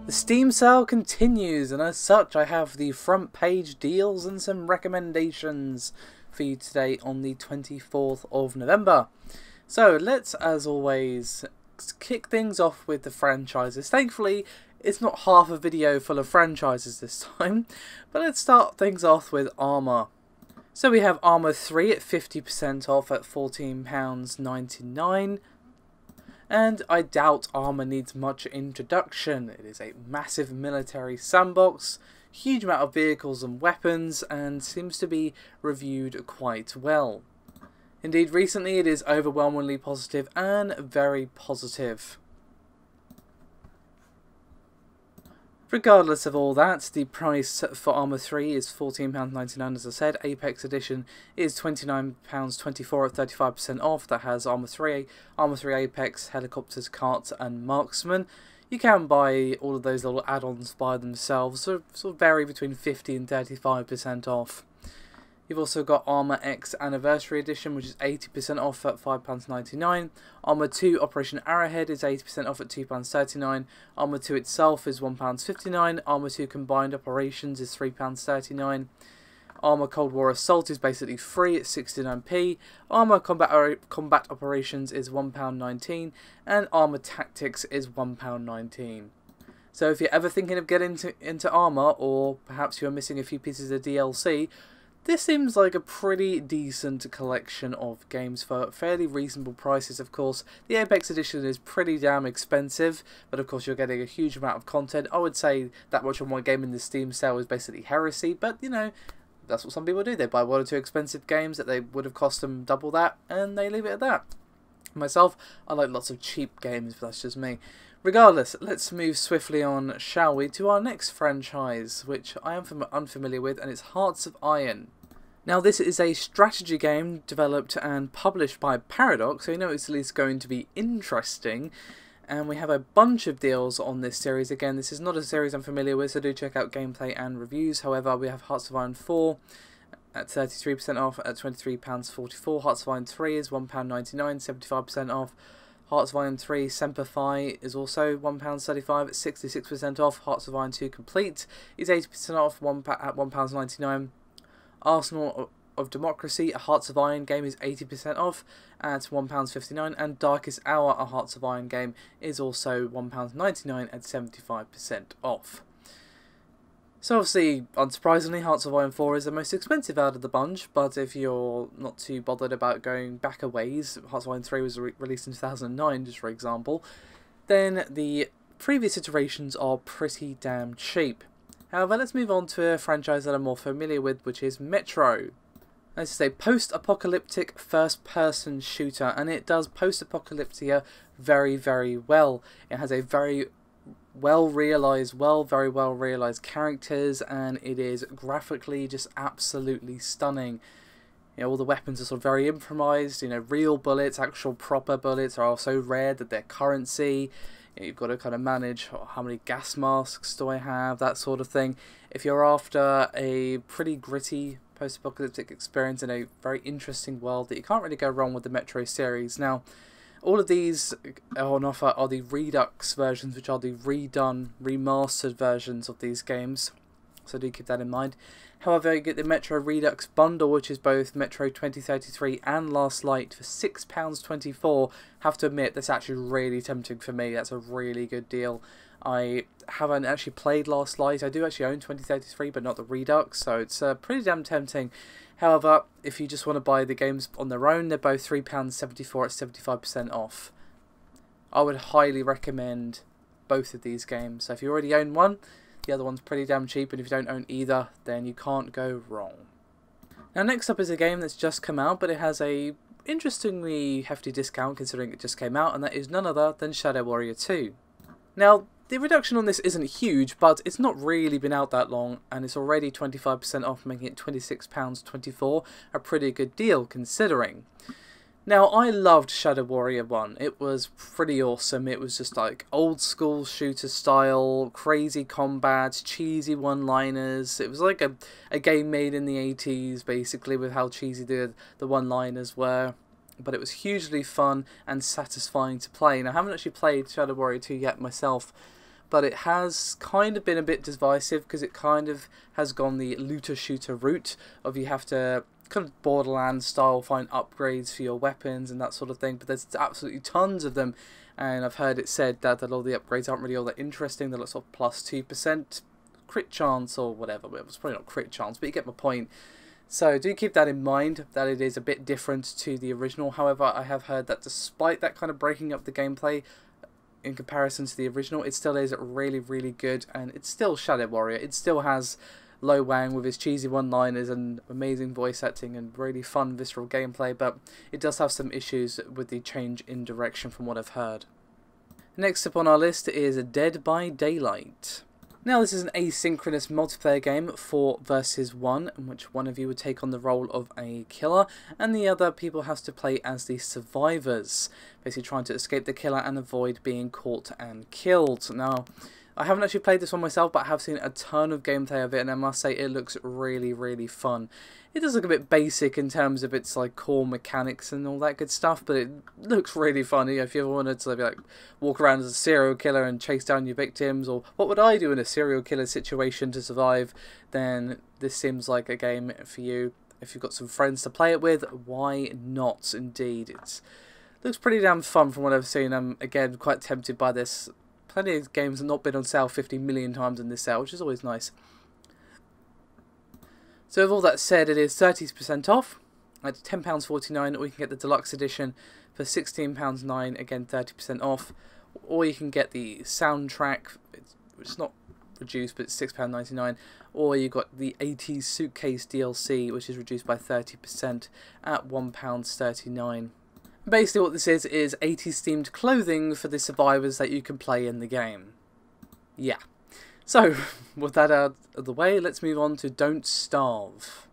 The Steam sale continues, and as such I have the front page deals and some recommendations for you today on the 24th of November. So let's, as always, kick things off with the franchises. Thankfully, it's not half a video full of franchises this time, but let's start things off with Armour. So we have Armour 3 at 50% off at £14.99. And I doubt Armour needs much introduction. It is a massive military sandbox, huge amount of vehicles and weapons, and seems to be reviewed quite well. Indeed, recently it is overwhelmingly positive and very positive. Regardless of all that, the price for Armour 3 is £14.99 as I said. Apex Edition is £29.24 at 35% off. That has Armour 3 Apex, Helicopters, Carts and Marksman. You can buy all of those little add-ons by themselves, so sort of vary between 50 and 35% off. You've also got Armour X Anniversary Edition, which is 80% off at £5.99. Armour 2 Operation Arrowhead is 80% off at £2.39. Armour 2 itself is £1.59. Armour 2 Combined Operations is £3.39. Armour Cold War Assault is basically free at 69p. Armour Combat Operations is £1.19. And Armour Tactics is £1.19. So if you're ever thinking of getting into Armour, or perhaps you're missing a few pieces of DLC, this seems like a pretty decent collection of games for fairly reasonable prices. Of course, the Apex Edition is pretty damn expensive, but of course you're getting a huge amount of content. I would say that much on one game in the Steam sale is basically heresy, but you know, that's what some people do. They buy one or two expensive games that they would have cost them double that, and they leave it at that. Myself, I like lots of cheap games, but that's just me. Regardless, let's move swiftly on, shall we, to our next franchise, which I am unfamiliar with, and it's Hearts of Iron. Now this is a strategy game developed and published by Paradox, so you know it's at least going to be interesting. And we have a bunch of deals on this series. Again, this is not a series I'm familiar with, so do check out gameplay and reviews. However, we have Hearts of Iron 4 at 33% off at £23.44. Hearts of Iron 3 is £1.99, 75% off. Hearts of Iron 3 Semper Fi is also £1.35 at 66% off. Hearts of Iron 2 Complete is 80% off at £1.99. Arsenal of Democracy, a Hearts of Iron game, is 80% off at £1.59, and Darkest Hour, a Hearts of Iron game, is also £1.99 at 75% off. So obviously, unsurprisingly, Hearts of Iron 4 is the most expensive out of the bunch, but if you're not too bothered about going back a ways, Hearts of Iron 3 was released in 2009, just for example, then the previous iterations are pretty damn cheap. However, let's move on to a franchise that I'm more familiar with, which is Metro. This is a post-apocalyptic first-person shooter, and it does post-apocalyptia very, very well. It has a very very well realized characters, and it is graphically just absolutely stunning. You know, all the weapons are sort of very improvised. You know, real bullets, actual proper bullets, are so rare that they're currency. You've got to kind of manage how many gas masks do I have, that sort of thing. If you're after a pretty gritty post-apocalyptic experience in a very interesting world, that you can't really go wrong with the Metro series. Now, all of these on offer are the Redux versions, which are the redone, remastered versions of these games. So do keep that in mind. However, you get the Metro Redux bundle, which is both Metro 2033 and Last Light, for £6.24. Have to admit, that's actually really tempting for me. That's a really good deal. I haven't actually played Last Light. I do actually own 2033, but not the Redux, so it's pretty damn tempting. However, if you just want to buy the games on their own, they're both £3.74 at 75% off. I would highly recommend both of these games. So if you already own one, the other one's pretty damn cheap, and if you don't own either, then you can't go wrong. Now next up is a game that's just come out, but it has a interestingly hefty discount considering it just came out, and that is none other than Shadow Warrior 2. Now, the reduction on this isn't huge, but it's not really been out that long, and it's already 25% off, making it £26.24, a pretty good deal considering. Now, I loved Shadow Warrior 1. It was pretty awesome. It was just like old school shooter style, crazy combat, cheesy one-liners. It was like a game made in the 80s, basically, with how cheesy the one-liners were. But it was hugely fun and satisfying to play. And I haven't actually played Shadow Warrior 2 yet myself, but it has kind of been a bit divisive because it kind of has gone the looter shooter route of you have to kind of Borderlands style find upgrades for your weapons and that sort of thing, but there's absolutely tons of them, and I've heard it said that a lot of the upgrades aren't really all that interesting. They're like sort of plus 2% crit chance or whatever. Well, it's probably not crit chance, but you get my point. So do keep that in mind, that it is a bit different to the original. However, I have heard that despite that kind of breaking up the gameplay in comparison to the original, it still is really, really good, and it's still Shadow Warrior. It still has Lo Wang with his cheesy one-liners and amazing voice acting and really fun visceral gameplay, but it does have some issues with the change in direction from what I've heard. Next up on our list is Dead by Daylight. Now this is an asynchronous multiplayer game, 4 versus 1, in which one of you would take on the role of a killer and the other people has to play as the survivors, basically trying to escape the killer and avoid being caught and killed. Now, I haven't actually played this one myself, but I have seen a ton of gameplay of it, and I must say it looks really, really fun. It does look a bit basic in terms of its like core mechanics and all that good stuff, but it looks really fun. You know, if you ever wanted to like walk around as a serial killer and chase down your victims, or what would I do in a serial killer situation to survive, then this seems like a game for you. If you've got some friends to play it with, why not? Indeed, it looks pretty damn fun from what I've seen. I'm again quite tempted by this. Plenty of games have not been on sale 50 million times in this sale, which is always nice. So with all that said, it is 30% off at £10.49, or you can get the deluxe edition for £16.09, again 30% off. Or you can get the soundtrack, which is not reduced, but it's £6.99. Or you got the 80s Suitcase DLC, which is reduced by 30% at £1.39. Basically what this is 80s themed clothing for the survivors that you can play in the game. Yeah. So, with that out of the way, let's move on to Don't Starve.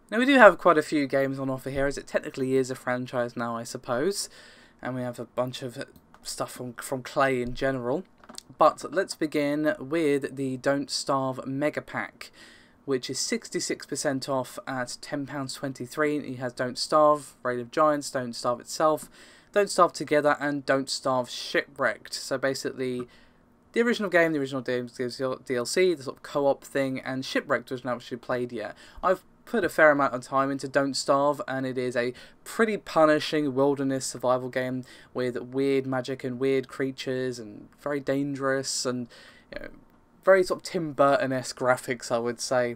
Now we do have quite a few games on offer here, as it technically is a franchise now, I suppose. And we have a bunch of stuff from Clay in general. But let's begin with the Don't Starve Mega Pack, which is 66% off at £10.23. It has Don't Starve, Reign of Giants, Don't Starve itself, Don't Starve Together, and Don't Starve Shipwrecked. So basically, the original game gives you DLC, the sort of co-op thing, and Shipwrecked was not actually played yet. I've put a fair amount of time into Don't Starve, and it is a pretty punishing wilderness survival game with weird magic and weird creatures and very dangerous and, you know, very sort of Tim Burton-esque graphics, I would say.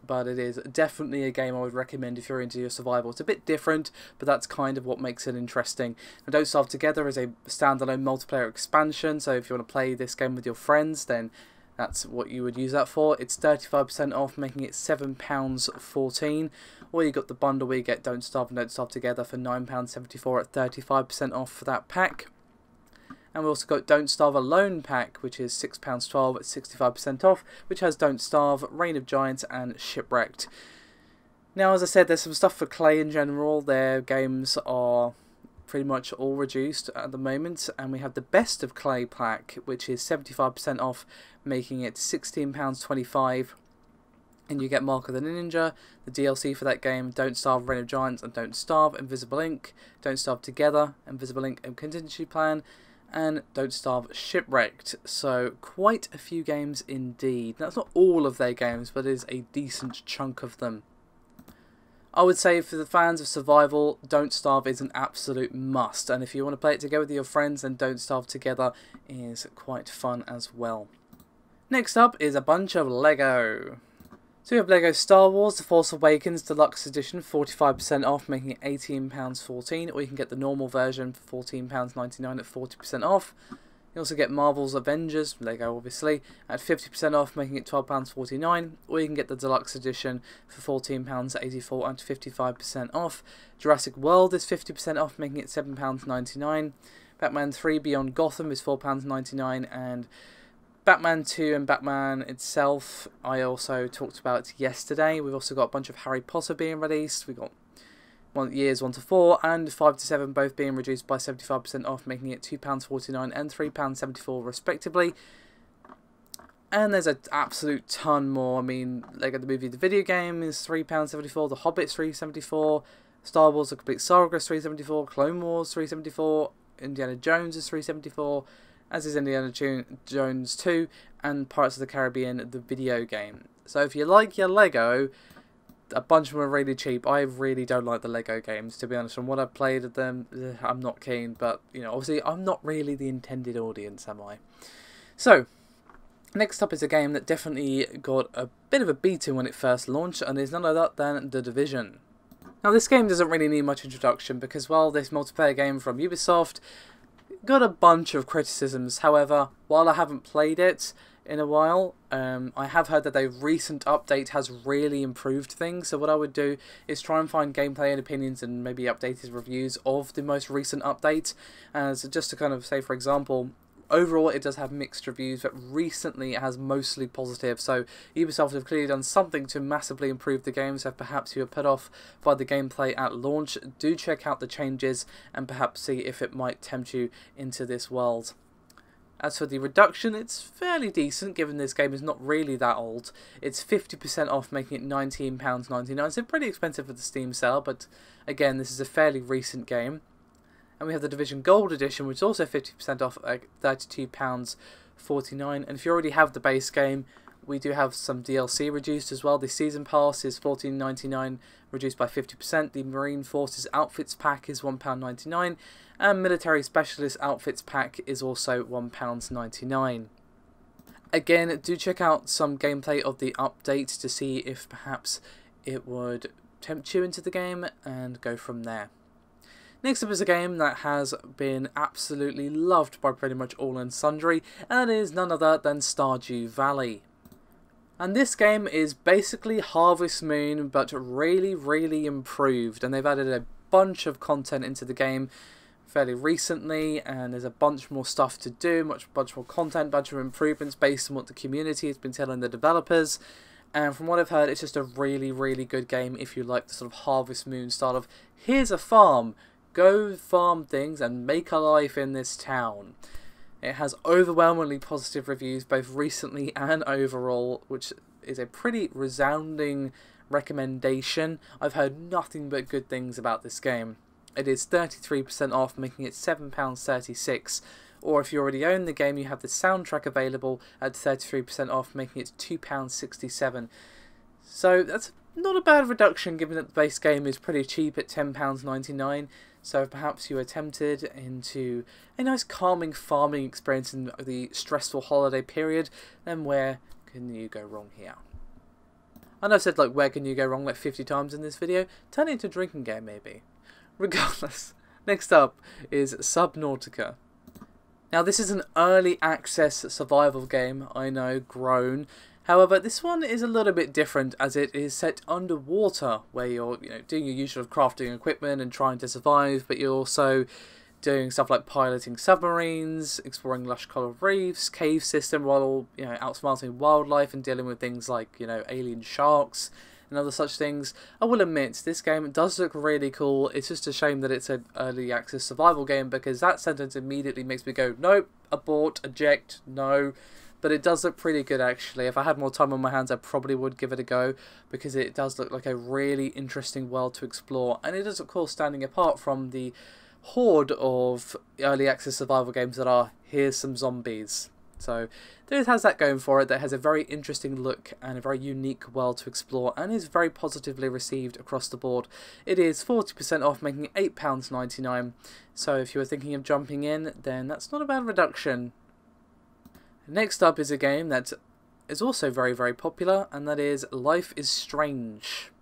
But it is definitely a game I would recommend if you're into your survival. It's a bit different, but that's kind of what makes it interesting. And Don't Starve Together is a standalone multiplayer expansion, so if you want to play this game with your friends, then that's what you would use that for. It's 35% off, making it £7.14. Or you got the bundle where you get Don't Starve and Don't Starve Together for £9.74 at 35% off for that pack. And we also got Don't Starve Alone pack, which is £6.12 at 65% off, which has Don't Starve, Reign of Giants, and Shipwrecked. Now, as I said, there's some stuff for Clay in general. Their games are pretty much all reduced at the moment, and we have the Best of Clay pack, which is 75% off, making it £16.25. And you get Mark of the Ninja, the DLC for that game, Don't Starve, Reign of Giants, and Don't Starve, Invisible Ink, Don't Starve Together, Invisible Ink, and Contingency Plan, and Don't Starve Shipwrecked. So quite a few games indeed. That's not all of their games, but it is a decent chunk of them. I would say for the fans of survival, Don't Starve is an absolute must, and if you want to play it together with your friends, then Don't Starve Together is quite fun as well. Next up is a bunch of Lego. So we have Lego Star Wars The Force Awakens Deluxe Edition, 45% off, making it £18.14, or you can get the normal version for £14.99 at 40% off. You also get Marvel's Avengers, Lego obviously, at 50% off, making it £12.49, or you can get the Deluxe Edition for £14.84 at 55% off. Jurassic World is 50% off, making it £7.99. Batman 3 Beyond Gotham is £4.99, and Batman 2 and Batman itself, I also talked about yesterday. We've also got a bunch of Harry Potter being released. We've got years 1 to 4 and 5 to 7 both being reduced by 75% off, making it £2.49 and £3.74 respectively. And there's an absolute ton more. I mean, Lego the Movie, the video game is £3.74, The Hobbit's £3.74, Star Wars The Complete Saga is £3.74, Clone Wars £3.74, Indiana Jones is £3.74, as is Indiana Jones 2 and Pirates of the Caribbean, the video game. So if you like your Lego, a bunch of them are really cheap. I really don't like the Lego games, to be honest. From what I've played of them, I'm not keen. But, you know, obviously I'm not really the intended audience, am I? So, next up is a game that definitely got a bit of a beating when it first launched, and is none other than The Division. Now, this game doesn't really need much introduction, because while this multiplayer game from Ubisoft got a bunch of criticisms, however, while I haven't played it in a while, I have heard that their recent update has really improved things. So what I would do is try and find gameplay and opinions and maybe updated reviews of the most recent update, as just to kind of say, for example, overall it does have mixed reviews, but recently it has mostly positive. So Ubisoft have clearly done something to massively improve the game, so if perhaps you were put off by the gameplay at launch, do check out the changes and perhaps see if it might tempt you into this world. As for the reduction, it's fairly decent given this game is not really that old. It's 50% off, making it £19.99, so pretty expensive for the Steam sale, but again, this is a fairly recent game. And we have the Division Gold Edition, which is also 50% off at £32.49, and if you already have the base game, we do have some DLC reduced as well. The Season Pass is £14.99, reduced by 50%. The Marine Forces Outfits Pack is £1.99, and Military Specialist Outfits Pack is also £1.99. Again, do check out some gameplay of the update to see if perhaps it would tempt you into the game, and go from there. Next up is a game that has been absolutely loved by pretty much all and sundry, and it is none other than Stardew Valley. And this game is basically Harvest Moon, but really, really improved. And they've added a bunch of content into the game fairly recently, and there's a bunch more stuff to do, bunch more content, bunch of improvements based on what the community has been telling the developers. And from what I've heard, it's just a really, really good game if you like the sort of Harvest Moon style of, here's a farm, go farm things and make a life in this town. It has overwhelmingly positive reviews, both recently and overall, which is a pretty resounding recommendation. I've heard nothing but good things about this game. It is 33% off, making it £7.36, or if you already own the game, you have the soundtrack available at 33% off, making it £2.67. So that's not a bad reduction, given that the base game is pretty cheap at £10.99. So perhaps you are tempted into a nice calming farming experience in the stressful holiday period, then where can you go wrong here? I know I've said like where can you go wrong like 50 times in this video, turn it into a drinking game maybe. Regardless, next up is Subnautica. Now this is an early access survival game, I know, groan. However, this one is a little bit different, as it is set underwater, where you're doing your usual crafting equipment and trying to survive, but you're also doing stuff like piloting submarines, exploring lush coral reefs, cave system, while outsmarting wildlife and dealing with things like alien sharks and other such things. I will admit, this game does look really cool. It's just a shame that it's an early access survival game, because that sentence immediately makes me go, nope, abort, eject, no. But it does look pretty good actually. If I had more time on my hands, I probably would give it a go, because it does look like a really interesting world to explore. And it is of course standing apart from the horde of early access survival games that are, here's some zombies. So it has that going for it, that has a very interesting look and a very unique world to explore, and is very positively received across the board. It is 40% off, making it £8.99. So if you were thinking of jumping in, then that's not a bad reduction. Next up is a game that is also very, very popular, and that is Life is Strange.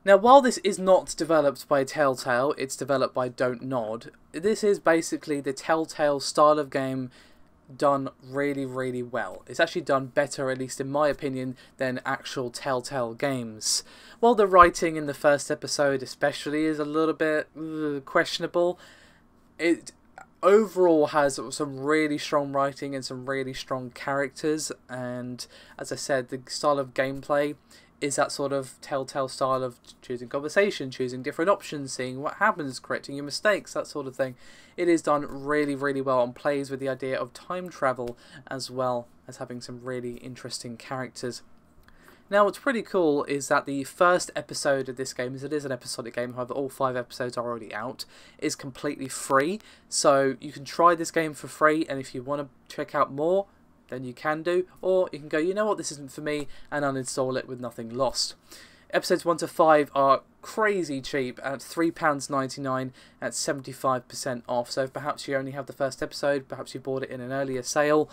Now, while this is not developed by Telltale, it's developed by Don't Nod, this is basically the Telltale style of game done really, really well. It's actually done better, at least in my opinion, than actual Telltale games. While the writing in the first episode especially is a little bit questionable, it overall has some really strong writing and some really strong characters, and as I said, the style of gameplay is that sort of Telltale style of choosing conversation, choosing different options, seeing what happens, correcting your mistakes, that sort of thing. It is done really, really well and plays with the idea of time travel, as well as having some really interesting characters. Now what's pretty cool is that the first episode of this game, as it is an episodic game, however all 5 episodes are already out, is completely free. So you can try this game for free, and if you want to check out more, then you can do, or you can go, you know what, this isn't for me, and uninstall it with nothing lost. Episodes 1 to 5 are crazy cheap at £3.99 at 75% off. So if perhaps you only have the first episode, perhaps you bought it in an earlier sale,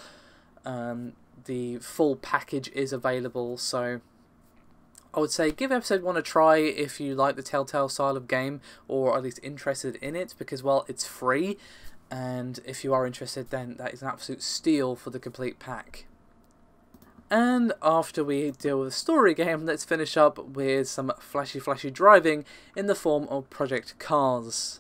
the full package is available. So I would say give episode 1 a try if you like the Telltale style of game, or at least interested in it, because, well, it's free, and if you are interested, then that is an absolute steal for the complete pack. And after we deal with the story game, let's finish up with some flashy driving in the form of Project Cars.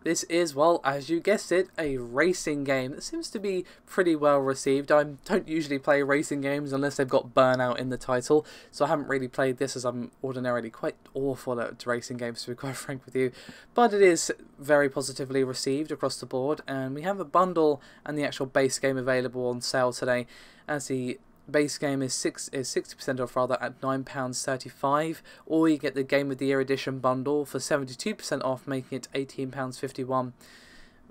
This is, well, as you guessed it, a racing game that seems to be pretty well received. I don't usually play racing games unless they've got Burnout in the title, so I haven't really played this, as I'm ordinarily quite awful at racing games, to be quite frank with you. But it is very positively received across the board, and we have a bundle and the actual base game available on sale today, as the base game is 60% off, rather, at £9.35, or you get the Game of the Year edition bundle for 72% off, making it £18.51,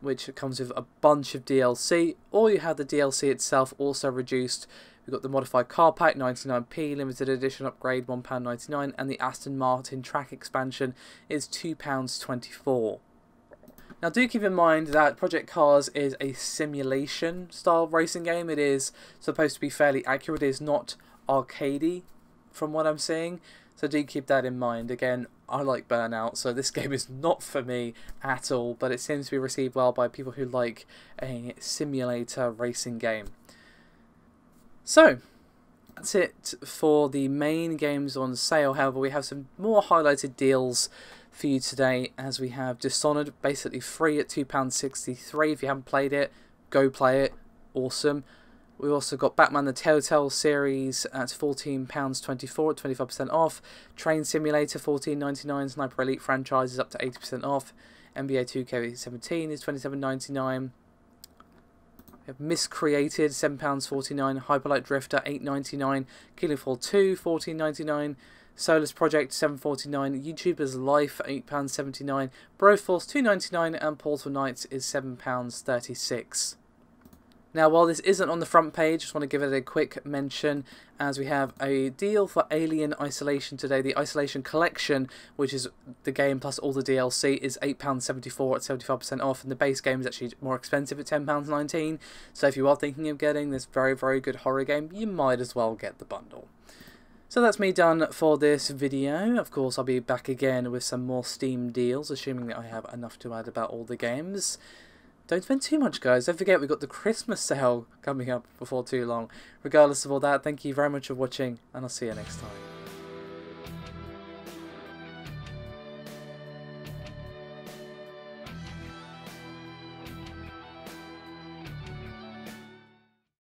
which comes with a bunch of DLC, or you have the DLC itself also reduced. We've got the modified car pack, 99p, limited edition upgrade, £1.99, and the Aston Martin track expansion is £2.24. Now do keep in mind that Project Cars is a simulation style racing game. It is supposed to be fairly accurate. It is not arcadey from what I'm seeing. So do keep that in mind. Again, I like Burnout, so this game is not for me at all, but it seems to be received well by people who like a simulator racing game. So that's it for the main games on sale. However, we have some more highlighted deals for you today, as we have Dishonored basically free at £2.63. If you haven't played it, go play it. Awesome. We've also got Batman the Telltale series at £14.24 at 25% off. Train Simulator £14.99. Sniper Elite franchise is up to 80% off. NBA 2K17 is £27.99. We have Miscreated £7.49. Hyperlight Drifter £8.99. Killing Floor 2 £14.99. Solus Project £7.49, YouTuber's Life £8.79, Broforce £2.99, and Portal Knights is £7.36. Now, while this isn't on the front page, just want to give it a quick mention, as we have a deal for Alien Isolation today. The Isolation Collection, which is the game plus all the DLC, is £8.74 at 75% off, and the base game is actually more expensive at £10.19. So if you are thinking of getting this very good horror game, you might as well get the bundle. So that's me done for this video. Of course, I'll be back again with some more Steam deals, assuming that I have enough to add about all the games. Don't spend too much, guys. Don't forget, we've got the Christmas sale coming up before too long. Regardless of all that, thank you very much for watching, and I'll see you next time.